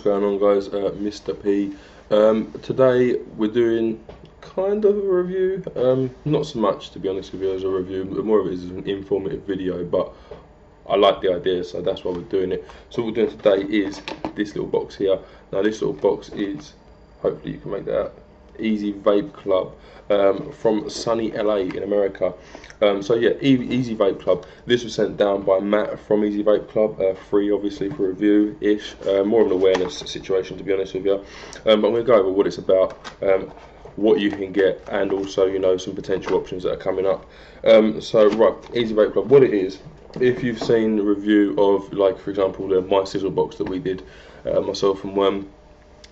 going on, guys? Mr. P. Today we're doing kind of a review, not so much to be honest with you as a review, but more of it is an informative video, but I like the idea, so that's why we're doing it. So what we're doing today is this little box here. Now this little box is, hopefully you can make that out, e-cig Vape Club from sunny LA in America. So yeah, e-cig Vape Club. This was sent down by Matt from e-cig Vape Club, free obviously for review-ish, more of an awareness situation to be honest with you. But I'm going to go over what it's about, what you can get, and also, you know, some potential options that are coming up. So right, e-cig Vape Club, what it is, if you've seen the review of, like for example, the My Sizzle box that we did, myself and Worm,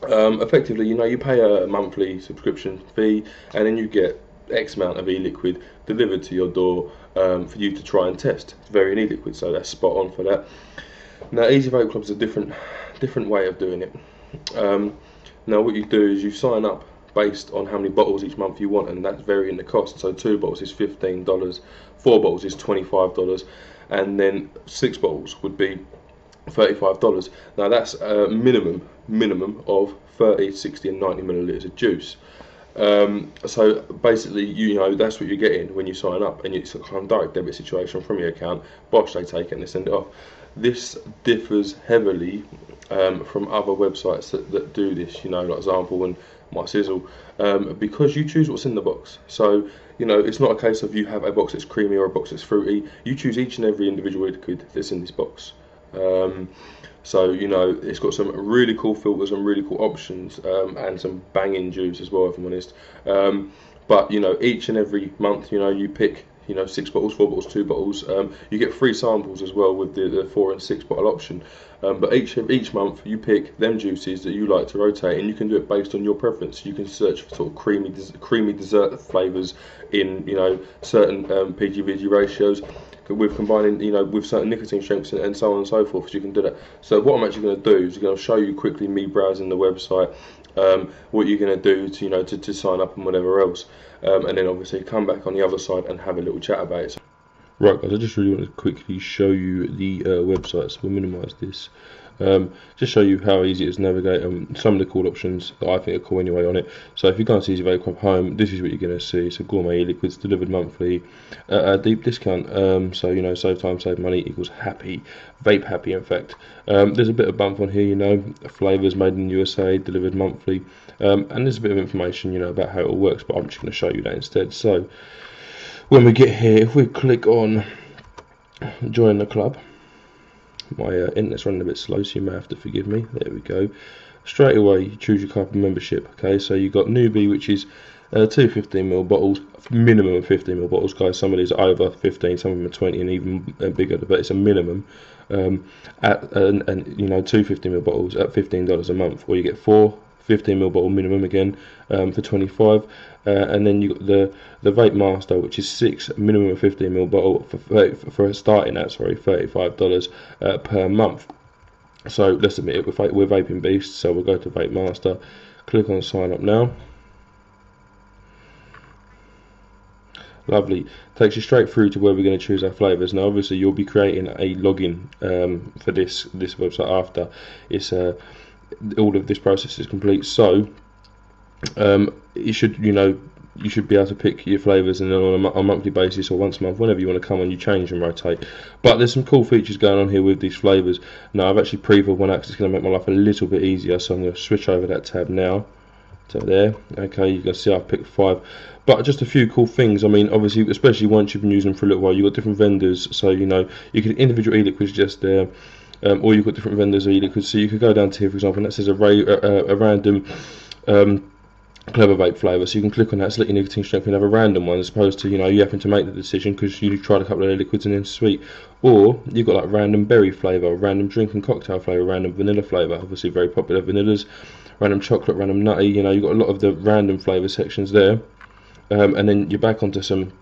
effectively, you know, you pay a monthly subscription fee and then you get X amount of e-liquid delivered to your door for you to try and test. It's very e-liquid, so that's spot on for that. Now e-cig Vape Club is a different way of doing it. Now what you do is you sign up based on how many bottles each month you want, and that's varying the cost. So 2 bottles is $15, 4 bottles is $25, and then 6 bottles would be $35. Now that's a minimum of 30, 60 and 90 millilitres of juice. So basically, you know, that's what you're getting when you sign up, and it's a kind of direct debit situation from your account. Bosch, they take it and they send it off. This differs heavily from other websites that do this, you know, like Example and My Sizzle, because you choose what's in the box. So, you know, it's not a case of you have a box that's creamy or a box that's fruity. You choose each and every individual liquid that's in this box. So, you know, it's got some really cool filters and really cool options, and some banging juice as well, if I'm honest. But, you know, each and every month, you know, you pick, you know, 6 bottles, 4 bottles, 2 bottles. You get free samples as well with the 4 and 6 bottle option. But each month you pick them juices that you like to rotate, and you can do it based on your preference. You can search for sort of creamy dessert flavours in, you know, certain PG/VG ratios, with combining, you know, with certain nicotine strengths and so on and so forth. So you can do that. So what I'm actually going to do is going to show you quickly me browsing the website, what you're going to do to, you know, to sign up and whatever else, and then obviously come back on the other side and have a little chat about it. Right guys, I just really want to quickly show you the website, so we'll minimise this. Just show you how easy it is to navigate, and some of the cool options that I think are cool anyway on it. So if you go to e-cig Vape Club Home, this is what you're going to see. So gourmet e-liquids delivered monthly, a deep discount, so, you know, save time, save money equals happy, vape happy in fact. There's a bit of bump on here, you know, flavours made in the USA, delivered monthly, and there's a bit of information, you know, about how it all works, but I'm just going to show you that instead. So when we get here, if we click on join the club, my internet's running a bit slow, so you may have to forgive me. There we go. Straight away, you choose your type of membership. Okay, so you've got newbie, which is 2 15ml bottles, minimum of 15ml bottles, guys. Some of these are over 15, some of them are 20 and even bigger, but it's a minimum. And you know, 2 15ml bottles at $15 a month, or you get 4 15ml bottle minimum again for 25, and then you got the Vape Master, which is 6 minimum of 15ml bottle for starting at $35 per month. So let's admit it, we're vaping beasts, so we'll go to Vape Master, click on sign up now. Lovely, takes you straight through to where we're going to choose our flavours. Now obviously you'll be creating a login for this website after it's all of this process is complete. So you should, you know, you should be able to pick your flavours, and then on a monthly basis or once a month, whenever you want to come on, you change and rotate. But there's some cool features going on here with these flavours. Now I've actually pre-filled one out because it's going to make my life a little bit easier, so I'm going to switch over that tab now to there. Okay, you can see I've picked 5, but just a few cool things. I mean, obviously, especially once you've been using them for a little while, you've got different vendors, so, you know, you can individual e-liquids just there. Or you've got different vendors of e-liquids, so you could go down to here, for example, and that says a random Clever Vape flavour, so you can click on that, select your nicotine strength and have a random one, as opposed to, you know, you having to make the decision because you tried a couple of liquids and then sweet. Or you've got like random berry flavour, random drink and cocktail flavour, random vanilla flavour, obviously very popular vanillas, random chocolate, random nutty, you know, you've got a lot of the random flavour sections there. And then you're back onto some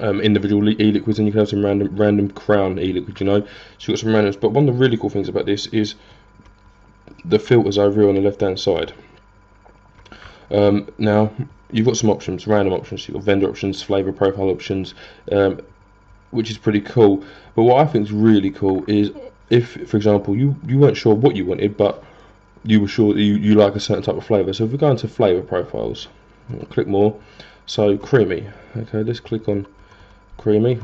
individual e-liquids, and you can have some random crown e-liquid, you know, so you've got some randoms. But one of the really cool things about this is the filters over here on the left hand side. Now you've got some options, random options, you've got vendor options, flavour profile options, which is pretty cool. But what I think is really cool is if, for example, you weren't sure what you wanted, but you were sure that you like a certain type of flavour. So if we go into flavour profiles, click more. So creamy. Okay, let's click on creamy.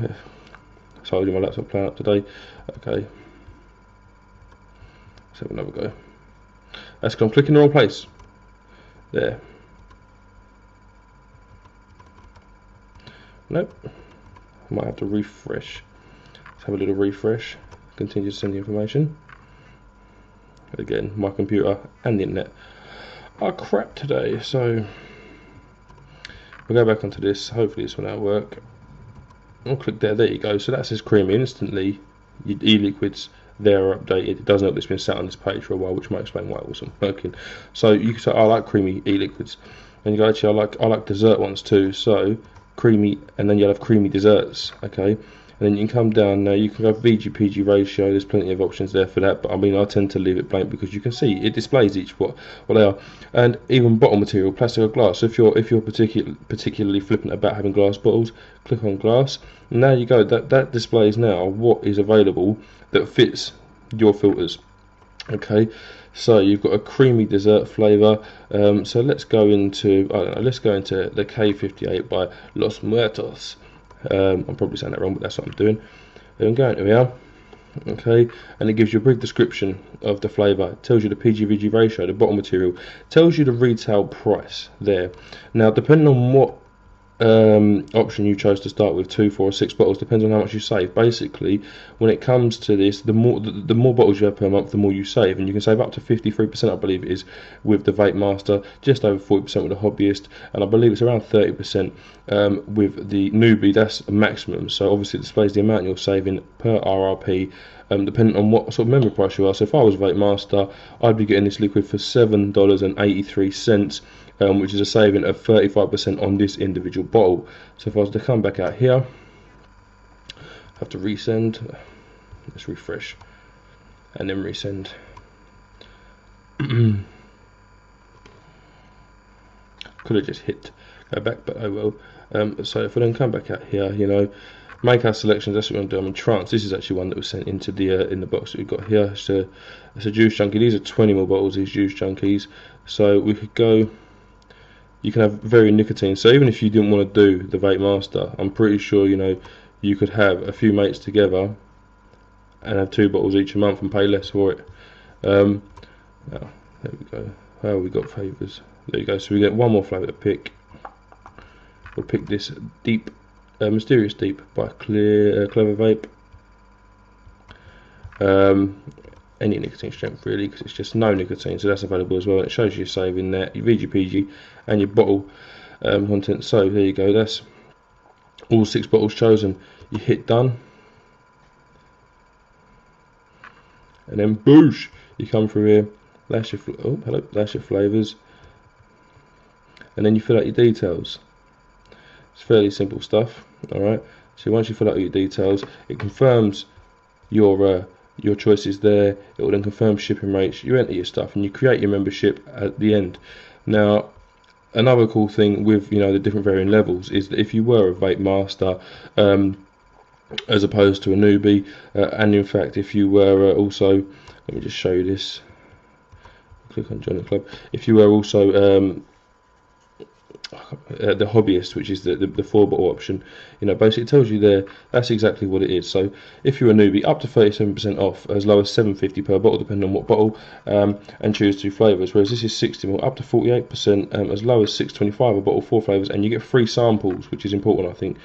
So I'll do my laptop playing up today. Okay, let's have another go. That's because I'm clicking the wrong place. There. Nope. I might have to refresh. Let's have a little refresh. Continue to send the information. Again, my computer and the internet are crap today, so we'll go back onto this. Hopefully this will now work. I'll click there. There you go. So that says creamy. Instantly, your e-liquids there are updated. It does know that it's been sat on this page for a while, which might explain why it wasn't working. So you can say, I like creamy e-liquids, and you go, actually, I like dessert ones too. So creamy, and then you'll have creamy desserts. Okay. And then you can come down now, you can go VG-PG ratio, there's plenty of options there for that, but I mean I tend to leave it blank because you can see it displays each what they are. And even bottle material, plastic or glass. So if you're particularly flippant about having glass bottles, click on glass. And there you go, that displays now what is available that fits your filters. Okay, so you've got a creamy dessert flavour. So let's go into, I don't know, let's go into the K58 by Los Muertos. I'm probably saying that wrong, but that's what I'm doing. I'm going to here, okay, and it gives you a brief description of the flavour. It tells you the PG-VG ratio, the bottle material, tells you the retail price there. Now, depending on what option you chose to start with, 2, 4 or 6 bottles, depends on how much you save. Basically, when it comes to this, the more bottles you have per month, the more you save, and you can save up to 53%, I believe it is, with the Vape Master, just over 40% with the Hobbyist, and I believe it's around 30% with the Newbie. That's a maximum, so obviously it displays the amount you're saving per RRP, depending on what sort of member price you are. So if I was Vape Master, I'd be getting this liquid for $7.83, which is a saving of 35% on this individual bottle. So if I was to come back out here, I have to resend. Let's refresh and then resend. Could have just hit go back, but oh well. So if I then come back out here, you know, make our selections. That's what we're going to do. I'm in trance. This is actually one that was sent into the in the box that we've got here. It's a juice junkie. These are 20ml bottles. These juice junkies. So we could go. You can have very nicotine. So even if you didn't want to do the Vape Master, I'm pretty sure, you know, you could have a few mates together and have 2 bottles each a month and pay less for it. Now, there we go. How have we got flavours? There you go. So we get one more flavour to pick. We'll pick this deep, mysterious deep by Clever Vape. Any nicotine strength really, because it's just no nicotine, so that's available as well, and it shows you your saving there, your VG-PG and your bottle content. So there you go, that's all 6 bottles chosen. You hit done, and then boosh, you come through here, that's your that's your flavours, and then you fill out your details. It's fairly simple stuff. Alright, so once you fill out your details, it confirms your choices there. It will then confirm shipping rates. You enter your stuff and you create your membership at the end. Now, another cool thing with, you know, the different varying levels is that if you were a Vape Master as opposed to a newbie, and in fact if you were also, let me just show you this, click on join the club, if you were also the Hobbyist, which is the 4-bottle option, you know, basically it tells you there that's exactly what it is. So if you're a newbie, up to 37% off, as low as $7.50 per bottle depending on what bottle, and choose 2 flavours, whereas this is 60ml, up to 48%, as low as $6.25 a bottle, 4 flavours, and you get free samples, which is important, I think,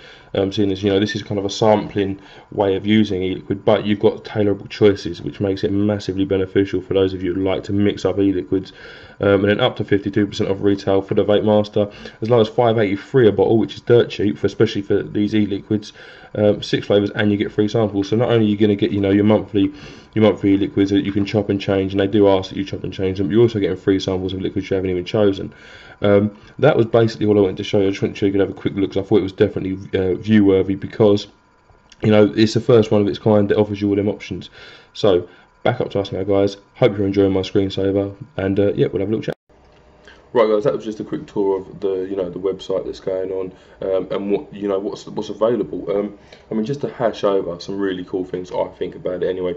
seeing as, you know, this is kind of a sampling way of using e-liquid, but you've got tailorable choices, which makes it massively beneficial for those of you who like to mix up e-liquids. And then up to 52% off retail for the Vape Master, as low as $5.83 a bottle, which is dirt cheap, especially for these e-liquids. 6 flavours, and you get free samples. So not only are you going to get, you know, your monthly e-liquids that you can chop and change, and they do ask that you chop and change them, but you're also getting free samples of liquids you haven't even chosen. That was basically what I wanted to show you. I just wanted to show you could have a quick look, because I thought it was definitely view worthy, because, you know, it's the first one of its kind that offers you all them options. So back up to us now, guys. Hope you're enjoying my screensaver, and yeah, we'll have a little chat. Right, guys, that was just a quick tour of the, you know, the website that's going on, and what, you know, what's available. I mean, just to hash over some really cool things I think about it anyway.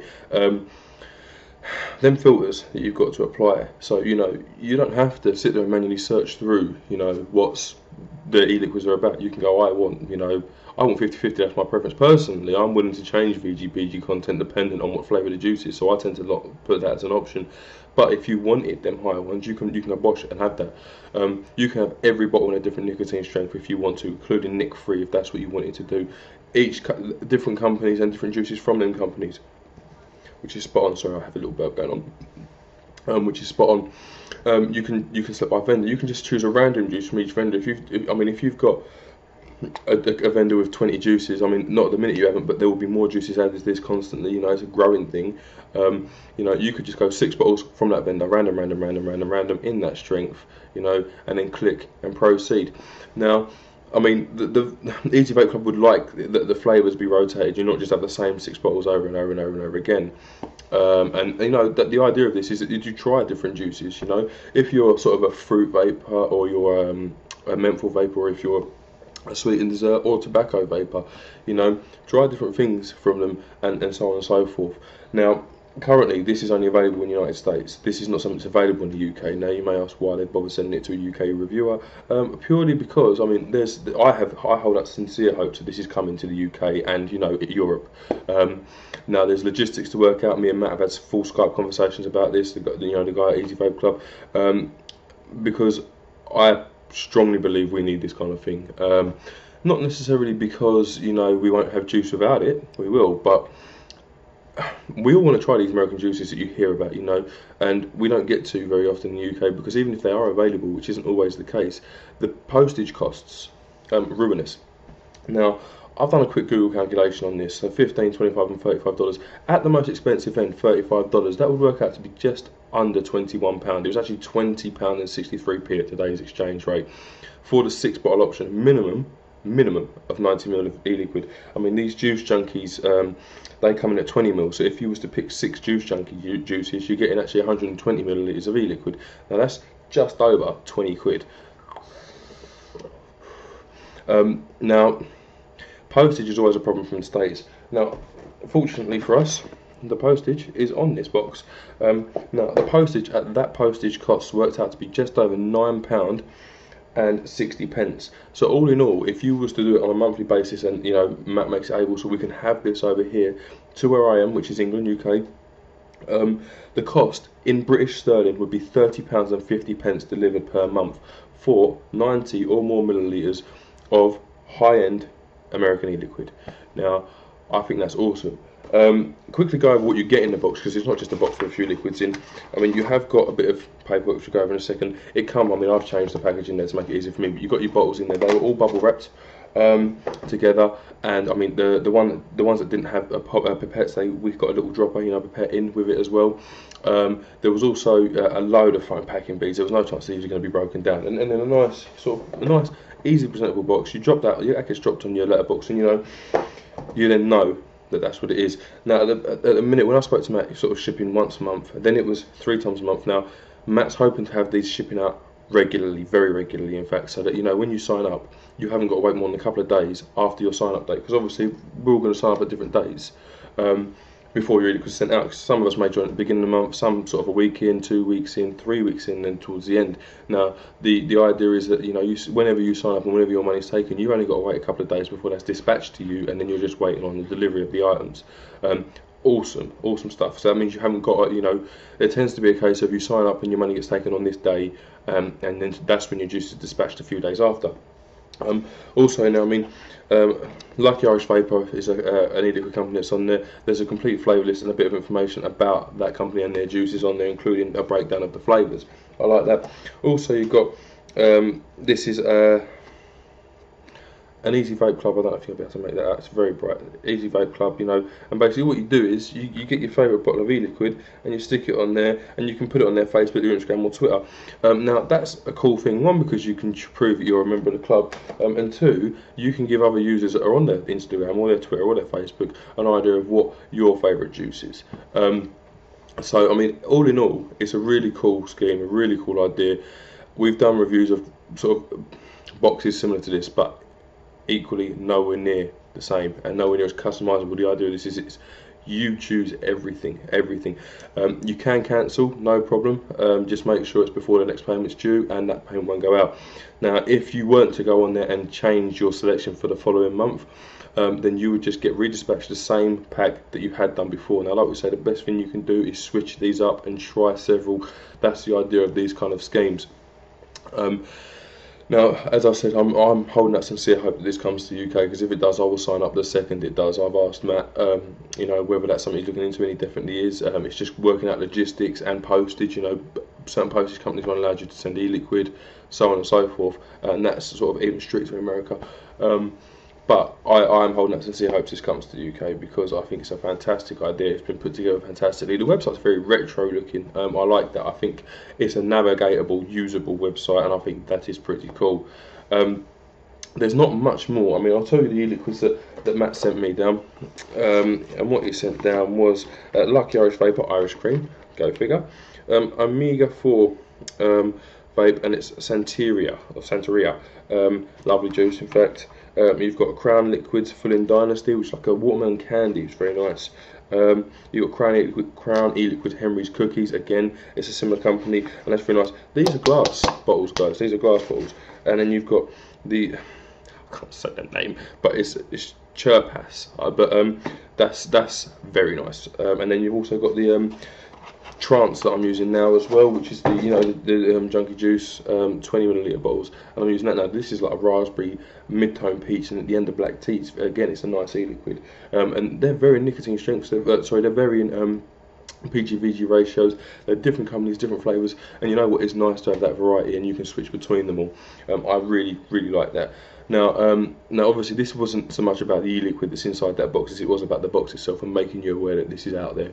them filters that you've got to apply. So you know, you don't have to sit there and manually search through, you know, what's the e-liquids are about. You can go, I want, you know, I want 50/50, that's my preference. Personally, I'm willing to change VG/PG content depending on what flavour the juice is, so I tend to put that as an option. But if you wanted them higher ones, you can go bosh it and have that. You can have every bottle in a different nicotine strength if you want to, including nic-free if that's what you wanted to do. Each different companies and different juices from them companies, which is spot on. Sorry, I have a little burp going on. Which is spot on. You can select by vendor. You can just choose a random juice from each vendor. If you've got a vendor with 20 juices, I mean, not at the minute you haven't, but there will be more juices added to this constantly. You know, it's a growing thing. You know, you could just go 6 bottles from that vendor, random in that strength. You know, and then click and proceed. Now, I mean, the e-cig Vape Club would like the flavours be rotated. You not just have the same 6 bottles over and over again. And you know that the idea of this is that you try different juices. You know, if you're sort of a fruit vapor, or you're a menthol vapor, or if you're a sweetened dessert or tobacco vapor, you know, try different things from them, and so on and so forth. Now, currently this is only available in the United States. This is not something that's available in the UK. Now you may ask why they bother sending it to a UK reviewer. Purely because, I mean, I hold out sincere hopes that this is coming to the UK and, you know, Europe. Now there's logistics to work out. Me and Matt have had full Skype conversations about this. The guy at e-cig Vape Club, because I strongly believe we need this kind of thing. Not necessarily because, you know, we won't have juice without it. We will, but we all want to try these American juices that you hear about, you know, and we don't get to very often in the UK, because even if they are available, which isn't always the case, the postage costs ruinous. Now, I've done a quick Google calculation on this. So $15, $25 and $35. At the most expensive end, $35. That would work out to be just under £21. It was actually £20 and 63p at today's exchange rate for the 6 bottle option, minimum of 90ml of e-liquid. I mean, these juice junkies, they come in at 20ml. So if you was to pick 6 juice junkie juices, you're getting actually 120 millilitres of e-liquid. Now that's just over 20 quid. Now, postage is always a problem from the States. Now, fortunately for us, the postage is on this box. Now, the postage at that postage cost worked out to be just over £9 and 60 pence. So all in all, if you was to do it on a monthly basis, and you know, Matt makes it able so we can have this over here to where I am, which is England, UK, the cost in British sterling would be £30 and 50 pence delivered per month for 90 or more millilitres of high-end American e-liquid. Now, I think that's awesome. Quickly go over what you get in the box, because it's not just a box with a few liquids in. I mean, you have got a bit of paperwork, which we'll go over in a second. I mean, I've changed the packaging there to make it easier for me, but you've got your bottles in there. They were all bubble wrapped together, and I mean, the ones that didn't have pipettes, we've got a little dropper, you know, pipette in with it as well. There was also a load of foam packing beads. There was no chance these are going to be broken down, and then a nice easy presentable box. You drop that, that gets dropped on your letterbox, and you know, you then know that that's what it is. Now, at the minute, when I spoke to Matt, sort of shipping once a month, then it was 3 times a month. Now, Matt's hoping to have these shipping out regularly, very regularly, in fact, so that, you know, when you sign up, you haven't got to wait more than a couple of days after your sign up date, because obviously we're all going to sign up at different days before your e-liquid is sent out. Because some of us may join at the beginning of the month, some sort of a week in, 2 weeks in, 3 weeks in, and towards the end. Now, the idea is that, you know, whenever you sign up and whenever your money's taken, you've only got to wait a couple of days before that's dispatched to you, and then you're just waiting on the delivery of the items. Awesome stuff. So that means you haven't got, you know, it tends to be a case of you sign up and your money gets taken on this day, and then that's when your juice is dispatched a few days after. Also, now, I mean, Lucky Irish Vapor is an e-liquid company that's on there. There's a complete flavour list and a bit of information about that company and their juices on there, including a breakdown of the flavours. I like that. Also, you've got this is an e-cig Vape Club. I don't know if you'll be able to make that out. It's very bright. e-cig Vape Club, you know, and basically what you do is you get your favourite bottle of e-liquid and you stick it on there, and you can put it on their Facebook, your Instagram or Twitter. Now, that's a cool thing. One, because you can prove that you're a member of the club, and two, you can give other users that are on their Instagram or their Twitter or their Facebook an idea of what your favourite juice is. So, I mean, all in all, it's a really cool scheme, a really cool idea. We've done reviews of sort of boxes similar to this, but equally nowhere near the same and nowhere near as customizable. The idea of this is You choose everything. You can cancel, no problem. Just make sure it's before the next payment's due, and that payment won't go out. Now, if you weren't to go on there and change your selection for the following month, then you would just get redispatched the same pack that you had done before. Now, like we say, the best thing you can do is switch these up and try several. That's the idea of these kind of schemes. Now, as I said, I'm holding out sincere hope that this comes to the UK, because if it does, I will sign up the second it does. I've asked Matt, you know, whether that's something he's looking into, and he definitely is. It's just working out logistics and postage. You know, certain postage companies won't allow you to send e-liquid, so on and so forth, and that's sort of even stricter in America. But I'm holding out sincere hopes this comes to the UK, because I think it's a fantastic idea. It's been put together fantastically. The website's very retro looking. I like that. I think it's a navigatable, usable website, and I think that is pretty cool. There's not much more. I mean, I'll tell you the e-liquids that Matt sent me down. And what he sent down was Lucky Irish Vapor Irish Cream, go figure. Omega 4 vape, and it's Santeria, lovely juice, in fact. You've got Crown Liquids Full in Dynasty, which is like a watermelon candy. It's very nice. You've got Crown E-Liquid Henry's Cookies. Again, it's a similar company, and that's very nice. These are glass bottles, guys. These are glass bottles. And then you've got the, I can't say the name, but it's Chirpass. That's very nice. And then you've also got the Trance that I'm using now as well, which is the, you know, the Junkie Juice 20ml bottles, and I'm using that now. This is like a raspberry, mid-tone peach, and at the end of black tea. Again, it's a nice e-liquid, and they're very nicotine strengths. They're very in PG/VG ratios. They're different companies, different flavours, and you know what? It's nice to have that variety, and you can switch between them all. I really like that. Now, obviously, this wasn't so much about the e-liquid that's inside that box as it was about the box itself and making you aware that this is out there.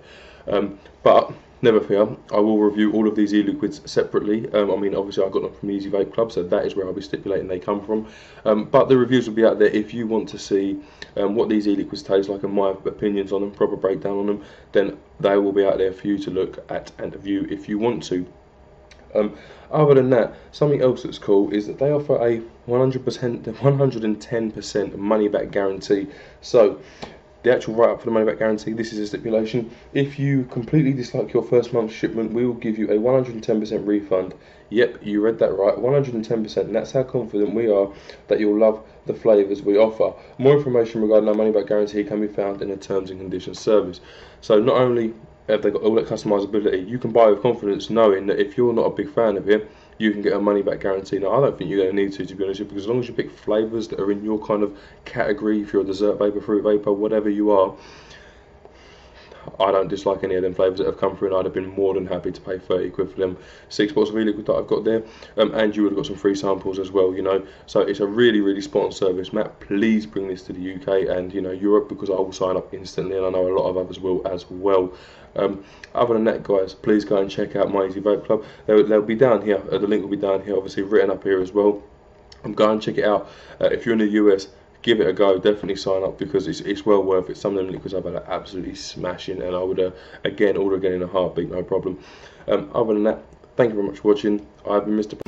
But never fear, I will review all of these e-liquids separately. I mean, obviously, I got them from Easy Vape Club, so that is where I'll be stipulating they come from. But the reviews will be out there if you want to see what these e-liquids taste like and my opinions on them, proper breakdown on them. Then they will be out there for you to look at and view if you want to. Other than that, something else that's cool is that they offer a 110% money back guarantee. So the actual write-up for the money back guarantee, this is a stipulation: if you completely dislike your first month's shipment, we will give you a 110% refund. Yep, you read that right, 110%, and that's how confident we are that you'll love the flavours we offer. More information regarding our money back guarantee can be found in the terms and conditions service. So not only have they got all that customizability, you can buy with confidence knowing that if you're not a big fan of it, you can get a money back guarantee. Now, I don't think you're going to need to be honest with you, because as long as you pick flavours that are in your kind of category, if you're a dessert vapor, fruit vapor, whatever you are, I don't dislike any of them flavours that have come through, and I'd have been more than happy to pay 30 quid for them 6 bottles of e-liquid that I've got there, and you would have got some free samples as well, you know. So it's a really spot on service. Matt, please bring this to the UK and, you know, Europe, because I will sign up instantly, and I know a lot of others will as well. Other than that, guys, please go and check out my Easy Vape Club. They'll be down here. The link will be down here, obviously written up here as well. Go and check it out. If you're in the US, give it a go. Definitely sign up, because it's well worth it. Some of them liquids I've had are absolutely smashing, and I would again order again in a heartbeat, no problem. Other than that, thank you very much for watching. I've been Mr.